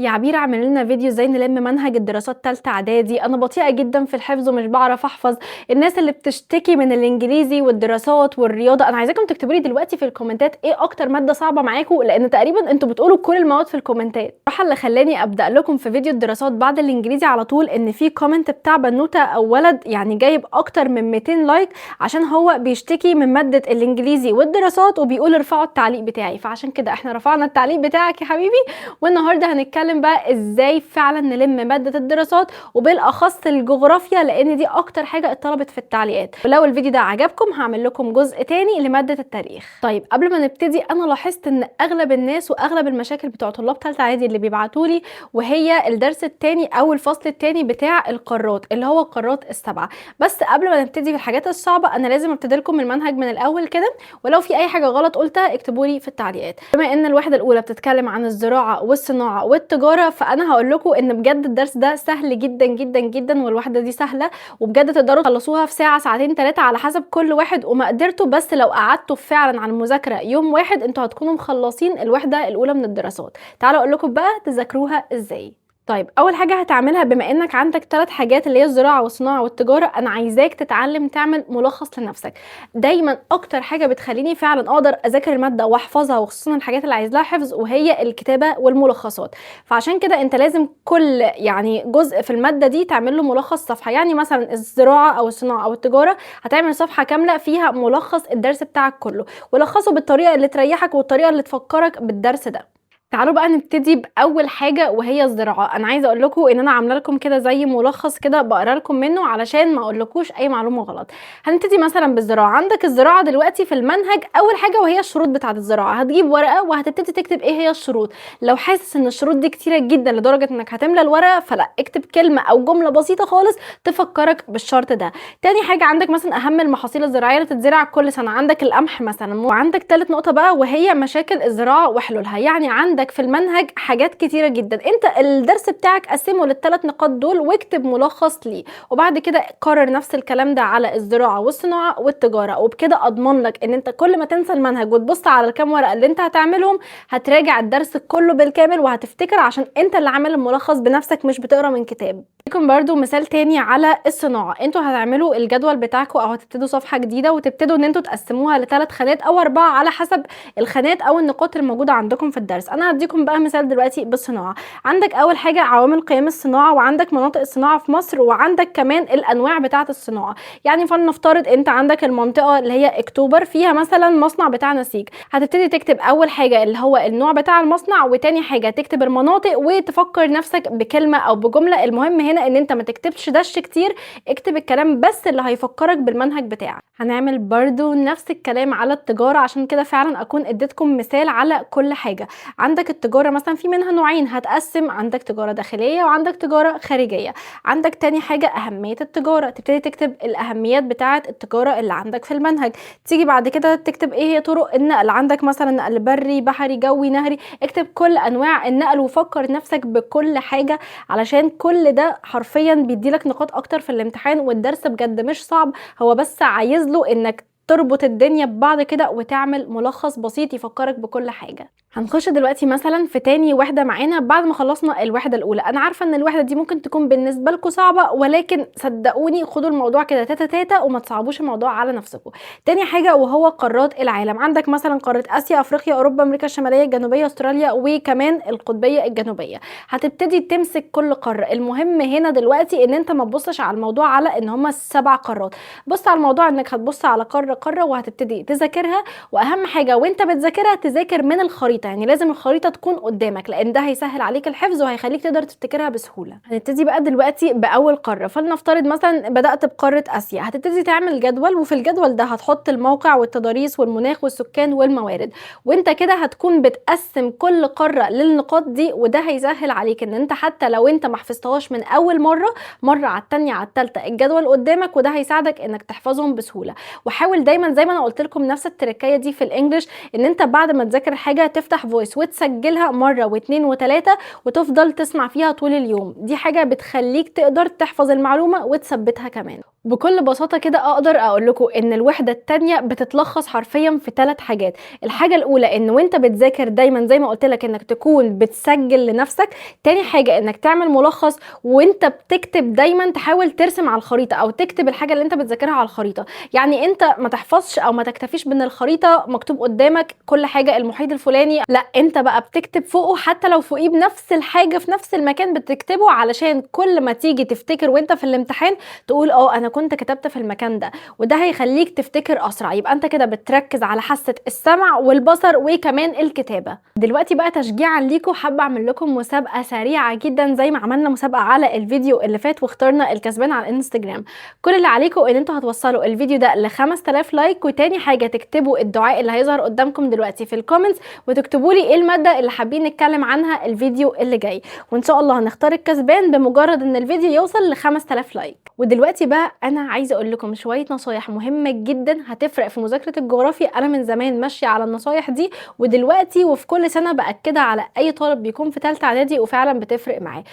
يا عبير اعمل لنا فيديو ازاي نلم منهج الدراسات تالتة اعدادي. انا بطيئة جدا في الحفظ ومش بعرف احفظ. الناس اللي بتشتكي من الانجليزي والدراسات والرياضة، انا عايزاكم تكتبوا لي دلوقتي في الكومنتات ايه اكتر مادة صعبة معاكم، لان تقريبا انتوا بتقولوا كل المواد في الكومنتات. الصراحة اللي خلاني ابدا لكم في فيديو الدراسات بعد الانجليزي على طول ان في كومنت بتاع بنوتة او ولد يعني جايب اكتر من 200 لايك عشان هو بيشتكي من مادة الانجليزي والدراسات وبيقول ارفعوا التعليق بتاعي، فعشان كده احنا رفعنا التعليق بتاعك يا حبيبي. والنهارده هنتكلم بقى ازاي فعلا نلم مادة الدراسات وبالاخص الجغرافيا، لان دي اكتر حاجة اتطلبت في التعليقات. ولو الفيديو ده عجبكم هعمل لكم جزء تاني لمادة التاريخ. طيب قبل ما نبتدي، انا لاحظت ان اغلب الناس واغلب المشاكل بتوع طلاب ثالثه اعدادي اللي بيبعتولي وهي الدرس التاني او الفصل التاني بتاع القارات اللي هو القارات السبعه. بس قبل ما نبتدي في الحاجات الصعبه انا لازم ابتدي لكم المنهج من الاول كده، ولو في اي حاجه غلط قلتها اكتبوا لي في التعليقات. بما ان الوحده الاولى بتتكلم عن الزراعه والصناعه والتجاره، فانا هقول لكم ان بجد الدرس ده سهل جدا جدا جدا، والوحده دي سهله وبجد تقدروا تخلصوها في ساعه ساعتين ثلاثه على حسب كل واحد ومقدرته. بس لو قعدتوا فعلا على المذاكره يوم واحد انتوا هتكونوا مخلصين الوحده الاولى من الدراسات. تعالوا اقول لكم بقى تذاكروها ازاي. طيب اول حاجه هتعملها، بما انك عندك 3 حاجات اللي هي الزراعه والصناعه والتجاره، انا عايزاك تتعلم تعمل ملخص لنفسك. دايما اكتر حاجه بتخليني فعلا اقدر اذاكر الماده واحفظها، وخصوصا الحاجات اللي عايز لها حفظ، وهي الكتابه والملخصات. فعشان كده انت لازم كل يعني جزء في الماده دي تعمل له ملخص صفحه. يعني مثلا الزراعه او الصناعه او التجاره هتعمل صفحه كامله فيها ملخص الدرس بتاعك كله، ولخصه بالطريقه اللي تريحك والطريقه اللي تفكرك بالدرس ده. تعالوا بقى نبتدي باول حاجه وهي الزراعه. انا عايزه اقول لكم ان انا عامله لكم كده زي ملخص كده بقرا لكم منه علشان ما اقولكوش اي معلومه غلط. هنبتدي مثلا بالزراعه. عندك الزراعه دلوقتي في المنهج اول حاجه وهي الشروط بتاعه الزراعه. هتجيب ورقه وهتبتدي تكتب ايه هي الشروط. لو حاسس ان الشروط دي كتيره جدا لدرجه انك هتملى الورقه، فلا، اكتب كلمه او جمله بسيطه خالص تفكرك بالشرط ده. تاني حاجه عندك مثلا اهم المحاصيل الزراعيه اللي تتزرع كل سنه، عندك القمح مثلا. وعندك تالت نقطه بقى وهي مشاكل الزراعه وحلولها. يعني عندك في المنهج حاجات كتيره جدا، انت الدرس بتاعك قسمه للثلاث نقاط دول واكتب ملخص ليه، وبعد كده كرر نفس الكلام ده على الزراعه والصناعه والتجاره. وبكده اضمن لك ان انت كل ما تنسى المنهج وتبص على الكام ورقه اللي انت هتعملهم هتراجع الدرس كله بالكامل وهتفتكر، عشان انت اللي عامل الملخص بنفسك مش بتقرا من كتاب. لكم برضو مثال تاني على الصناعه. انتوا هتعملوا الجدول بتاعكم او هتبتدوا صفحه جديده وتبتدوا ان انتوا تقسموها ل3 خانات او 4 على حسب الخانات او النقاط الموجوده عندكم في الدرس. انا هديكم بقى مثال دلوقتي بالصناعه. عندك اول حاجه عوامل قيام الصناعه، وعندك مناطق الصناعه في مصر، وعندك كمان الانواع بتاعه الصناعه. يعني فلنفترض انت عندك المنطقه اللي هي اكتوبر فيها مثلا مصنع بتاع نسيج، هتبتدي تكتب اول حاجه اللي هو النوع بتاع المصنع، وتاني حاجه تكتب المناطق وتفكر نفسك بكلمه او بجمله. المهم هنا ان انت ما تكتبش دش كتير، اكتب الكلام بس اللي هيفكرك بالمنهج بتاعك. هنعمل برضو نفس الكلام على التجاره عشان كده فعلا اكون اديتكم مثال على كل حاجه. عندك التجاره مثلا في منها نوعين، هتقسم عندك تجاره داخليه وعندك تجاره خارجيه. عندك تاني حاجه اهميه التجاره، تبتدي تكتب الاهميات بتاعه التجاره اللي عندك في المنهج. تيجي بعد كده تكتب ايه هي طرق النقل. عندك مثلا نقل بري بحري جوي نهري، اكتب كل انواع النقل وفكر نفسك بكل حاجه، علشان كل ده حرفيا بيديلك نقاط اكتر في الامتحان. والدرس بجد مش صعب، هو بس عايز له انك تربط الدنيا ببعض كده وتعمل ملخص بسيط يفكرك بكل حاجه. هنخش دلوقتي مثلا في تاني وحده معانا بعد ما خلصنا الوحده الاولى. انا عارفه ان الوحده دي ممكن تكون بالنسبه لكم صعبه، ولكن صدقوني خدوا الموضوع كده تاتا تاتا وما تصعبوش الموضوع على نفسكم. تاني حاجه وهو قارات العالم. عندك مثلا قاره اسيا افريقيا اوروبا امريكا الشماليه الجنوبيه استراليا وكمان القطبيه الجنوبيه. هتبتدي تمسك كل قاره. المهم هنا دلوقتي ان انت ما تبصش على الموضوع على ان هما 7 قارات، بص على الموضوع انك هتبص على قاره قاره وهتبتدي تذاكرها. واهم حاجه وانت بتذاكرها تذاكر من الخريطه، يعني لازم الخريطه تكون قدامك لان ده هيسهل عليك الحفظ وهيخليك تقدر تفتكرها بسهوله. هنبتدي بقى دلوقتي باول قاره. فلنفترض مثلا بدات بقاره اسيا، هتبتدي تعمل جدول، وفي الجدول ده هتحط الموقع والتضاريس والمناخ والسكان والموارد. وانت كده هتكون بتقسم كل قاره للنقاط دي، وده هيسهل عليك ان انت حتى لو انت ما حفظتهاش من اول مره على الثانيه على الثالثه الجدول قدامك، وده هيساعدك انك تحفظهم بسهوله. وحاول دايما زي ما انا قلت لكم نفس التركيه دي في الانجليش، ان انت بعد ما تذاكر حاجه تفتح فويس وتسجلها مره واثنين وثلاثه وتفضل تسمع فيها طول اليوم. دي حاجه بتخليك تقدر تحفظ المعلومه وتثبتها كمان. بكل بساطة كده أقدر أقول لكم إن الوحدة التانية بتتلخص حرفيًا في 3 حاجات. الحاجة الأولى إن وأنت بتذاكر دايمًا زي ما قُلت لك إنك تكون بتسجل لنفسك، تاني حاجة إنك تعمل ملخص وأنت بتكتب دايمًا تحاول ترسم على الخريطة أو تكتب الحاجة اللي أنت بتذاكرها على الخريطة، يعني أنت ما تحفظش أو ما تكتفيش بإن الخريطة مكتوب قدامك كل حاجة المحيط الفلاني، لأ أنت بقى بتكتب فوقه حتى لو فوقيه بنفس الحاجة في نفس المكان بتكتبه علشان كل ما تيجي تفتكر وأنت في الامتحان تقول أنا كنت كتبت في المكان ده، وده هيخلّيك تفتكر أسرع، يبقى أنت كده بتركّز على حاسة السمع والبصر وكمان الكتابة. دلوقتي بقى تشجيعًا ليكم حابة أعمل لكم مسابقة سريعة جدًا زي ما عملنا مسابقة على الفيديو اللي فات واخترنا الكسبان على الإنستجرام. كل اللي عليكم إن أنتم هتوصّلوا الفيديو ده ل5000 لايك، وتاني حاجة تكتبوا الدعاء اللي هيظهر قدامكم دلوقتي في الكومنتس، وتكتبوا لي إيه المادة اللي حابين نتكلم عنها الفيديو اللي جاي، وإن شاء الله هنختار الكسبان بمجرد إن الفيديو يوصل ل5000 لايك. ودلوقتي بقى أنا عايزة أقول لكم شوية نصايح مهمة جدًا هتفرق في مذاكرة الجغرافيا، أنا من زمان ماشية على النصايح دي، ودلوقتي وفي كل سنة بأكدها على أي طالب بيكون في تالتة إعدادي وفعلًا بتفرق معاه.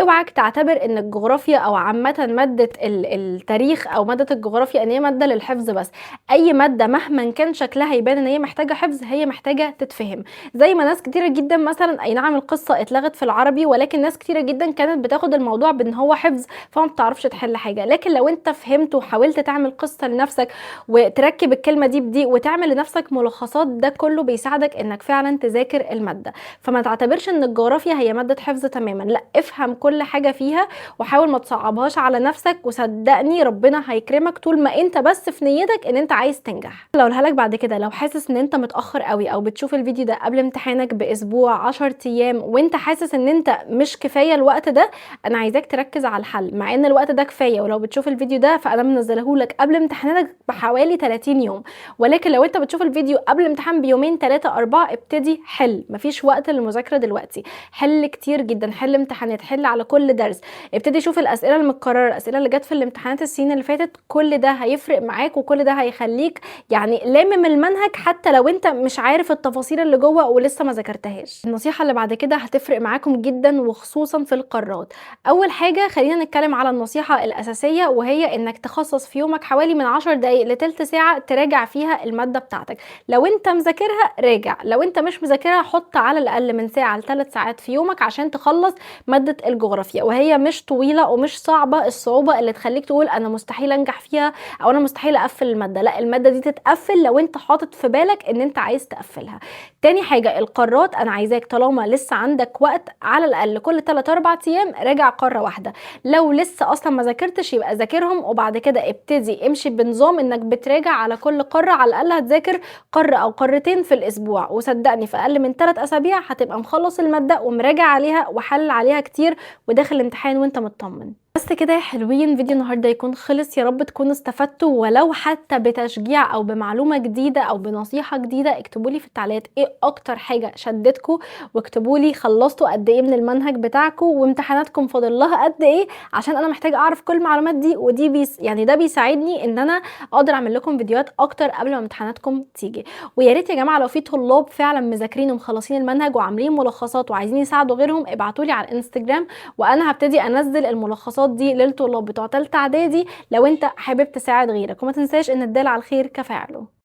اوعك تعتبر إن الجغرافيا أو عامةً مادة التاريخ أو مادة الجغرافيا إن هي مادة للحفظ بس، أي مادة مهمًا كان شكلها يبان إن هي محتاجة حفظ هي محتاجة تتفهم، زي ما ناس كتيرة جدًا مثلًا أي نعم القصة اتلغت في العربي ولكن ناس كتيرة جدًا كانت بتاخد الموضوع بإن هو حفظ فما بتعرفش تحل حاجة، لكن لو أنت فهمت وحاولت تعمل قصة لنفسك وتركب الكلمة دي بدي وتعمل لنفسك ملخصات ده كله بيساعدك إنك فعلًا تذاكر المادة، فما تعتبرش إن الجغرافيا هي مادة حفظ تمامًا، لأ افهم كل حاجة فيها وحاول ما تصعبهاش على نفسك وصدقني ربنا هيكرمك طول ما أنت بس في نيتك إن أنت عايز تنجح. لو قولها لك بعد كده لو حاسس إن أنت متأخر أوي أو بتشوف الفيديو ده قبل امتحانك بأسبوع 10 أيام وأنت حاسس إن أنت مش كفاية الوقت ده، أنا عايزاك تركز على الحل، مع إن الوقت ده كفاية ولو بتشوف الفيديو ده فأنا منزله لك قبل امتحاناتك بحوالي 30 يوم، ولكن لو أنت بتشوف الفيديو قبل الامتحان بيومين 3 4 ابتدي حل، مفيش وقت للمذاكرة دلوقتي، حل كتير جدًا، حل امتحانات، حل على كل درس، ابتدي شوف الأسئلة المتكررة، الأسئلة اللي جت في الامتحانات السنين اللي فاتت، كل ده هيفرق معاك وكل ده هيخليك يعني لامم المنهج حتى لو أنت مش عارف التفاصيل اللي جوه ولسه ما ذاكرتهاش. النصيحة اللي بعد كده هتفرق معاكم جدًا وخصوصًا في القارات. أول حاجة خلينا نتكلم على النصيحة الأساسية وهي إنك تخصص في يومك حوالي من 10 دقايق لتلت ساعة تراجع فيها المادة بتاعتك، لو أنت مذاكرها راجع، لو أنت مش مذاكرها حط على الأقل من ساعة ل3 ساعات في يومك عشان تخلص مادة الجغرافيا، وهي مش طويلة ومش صعبة الصعوبة اللي تخليك تقول أنا مستحيل أنجح فيها أو أنا مستحيل أقفل المادة، لأ المادة دي تتقفل لو أنت حاطط في بالك إن أنت عايز تقفلها. تاني حاجة القارات أنا عايزاك طالما لسه عندك وقت على الأقل كل 3 4 أيام راجع قارة واحدة، لو لسه أصلا ما ذاكرتش يبقى ذاكرهم وبعد كده ابتدي امشي بنظام إنك بتراجع على كل قارة، على الأقل هتذاكر قارة أو قارتين في الأسبوع، وصدقني في أقل من 3 أسابيع هتبقى مخلص المادة ومراجع عليها وحل عليها كتير وداخل الامتحان وأنت مطمن. بس كده يا حلوين فيديو النهارده يكون خلص، يا رب تكونوا استفدتوا ولو حتى بتشجيع او بمعلومه جديده او بنصيحه جديده. اكتبوا لي في التعليقات ايه اكتر حاجه شدتكم، واكتبوا لي خلصتوا قد ايه من المنهج بتاعكم وامتحاناتكم فاضل لها قد ايه، عشان انا محتاجه اعرف كل المعلومات دي ودي يعني ده بيساعدني ان انا اقدر اعمل لكم فيديوهات اكتر قبل ما امتحاناتكم تيجي. ويا ريت يا جماعه لو في طلاب فعلا مذاكرين ومخلصين المنهج وعاملين ملخصات وعايزين يساعدوا غيرهم ابعتوا لي على الانستجرام وانا هبتدي انزل الملخصات دي للطلاب بتوع تالتة اعدادي لو انت حابب تساعد غيرك، وما تنساش ان الدال على الخير كفاعله.